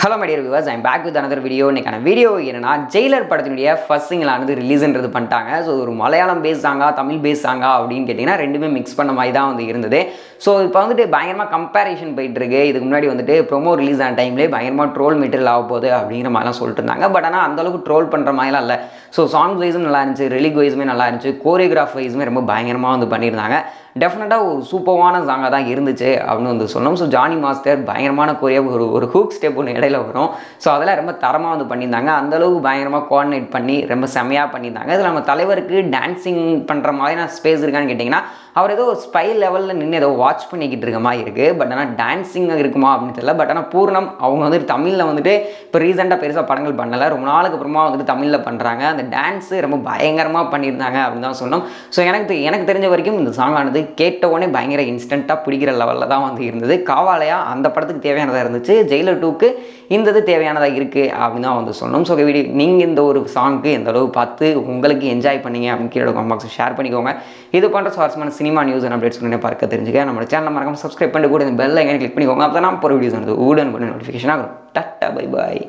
Hello my dear viewers, I'm back with another video. இன்னைக்கான video என்னன்னா, ஜெயிலர் படத்தினுடைய first சிங்கிளானது ரிலீஸ்ன்றது பண்ணிட்டாங்க. ஸோ ஒரு மலையாளம் பேஸ் சாங்கா தமிழ் பேஸ் சாங்கா அப்படின்னு கேட்டிங்கன்னா ரெண்டுமே மிக்ஸ் பண்ண மாதிரி தான் வந்து இருந்தது. ஸோ இப்போ வந்துட்டு பயங்கரமாக கம்பேரிஷன் போயிட்டு இருக்கு. இதுக்கு முன்னாடி வந்துட்டு ப்ரோமோ ரிலீஸ் ஆன டைம்லேயே பயங்கரமாக ட்ரோல் மெட்டீரியல் ஆக போகுது அப்படிங்கிற மாதிரிலாம் சொல்லிட்டு இருந்தாங்க. பட் ஆனால் அந்தளவுக்கு ட்ரோல் பண்ணுற மாதிரிலாம் இல்லை. ஸோ சாங்ஸ் வைஸும் நல்லா இருந்துச்சு, ரிலிக் வைஸுமே நல்லா இருந்துச்சு, கோரியோகிராஃப் வைஸுமே ரொம்ப பயங்கரமாக வந்து பண்ணியிருந்தாங்க. டெஃபினட்டாக ஒரு சூப்பரான சாங்காக தான் இருந்துச்சு அப்படின்னு வந்து சொல்லணும். ஸோ ஜானி மாஸ்டர் பயங்கரமான ஒரு ஹூக் ஸ்டெப் ஒன்று இடையில வரும். ஸோ அதெல்லாம் ரொம்ப தரமாக வந்து பண்ணியிருந்தாங்க. அந்தளவுக்கு பயங்கரமாக கோஆர்டினேட் பண்ணி ரொம்ப செம்மையாக பண்ணியிருந்தாங்க. இதில் நம்ம தலைவருக்கு டான்ஸிங் பண்ணுற மாதிரியான ஸ்பேஸ் இருக்கான்னு கேட்டிங்கன்னா, அவர் ஏதோ ஒரு ஸ்பை லெவலில் நின்று ஏதோ வாட்ச் பண்ணிக்கிட்டு இருக்க மாதிரி இருக்குது. பட் ஆனால் டான்ஸிங் இருக்குமா அப்படின்னு தெரியல. பட் ஆனால் பூர்ணம் அவங்க வந்துட்டு தமிழில் வந்துட்டு இப்போ ரீசெண்டாக பெருசாக படங்கள் பண்ணலை, ரொம்ப நாளுக்கு அப்புறமா வந்துட்டு தமிழில் பண்ணுறாங்க. அந்த டான்ஸு ரொம்ப பயங்கரமாக பண்ணியிருந்தாங்க அப்படின்னு தான் சொன்னோம். ஸோ எனக்கு தெரிஞ்ச வரைக்கும் இந்த சாங்கானது கேட்ட உடனே பயங்கர இன்ஸ்டண்ட்டாக பிடிக்கிற லெவலில் தான் வந்து இருந்தது. காவாலயா அந்த படத்துக்கு தேவையானதாக இருந்துச்சு, ஜெயிலர் 2க்கு இந்த இது தேவையானதாக இருக்குது அப்படின்னு தான் வந்து சொன்னோம். ஸோ வீடியோ நீங்கள் இந்த ஒரு சாங்க்கு எந்த அளவு பார்த்து உங்களுக்கு என்ஜாய் பண்ணீங்க அப்படின்னு கீழே கமெண்ட் பாக்ஸில் ஷேர் பண்ணிக்கோங்க. இது போன்ற சுவாரஸ்யமான சினிமா நியூஸ் அண்ட் அப்டேட்ஸ் பார்க்க தெரிஞ்சுக்க நம்ம சேனல் மறக்காம சப்ஸ்கிரைப் பண்ணி கூட இந்த பெல் ஐக்கனை கிளிக் பண்ணிக்கோங்க. அப்போ தான் நான் போகிற வீடியோஸ் வந்து உடனுக்குடன் நோட்டிஃபிகேஷன் ஆகும். Tata bye bye.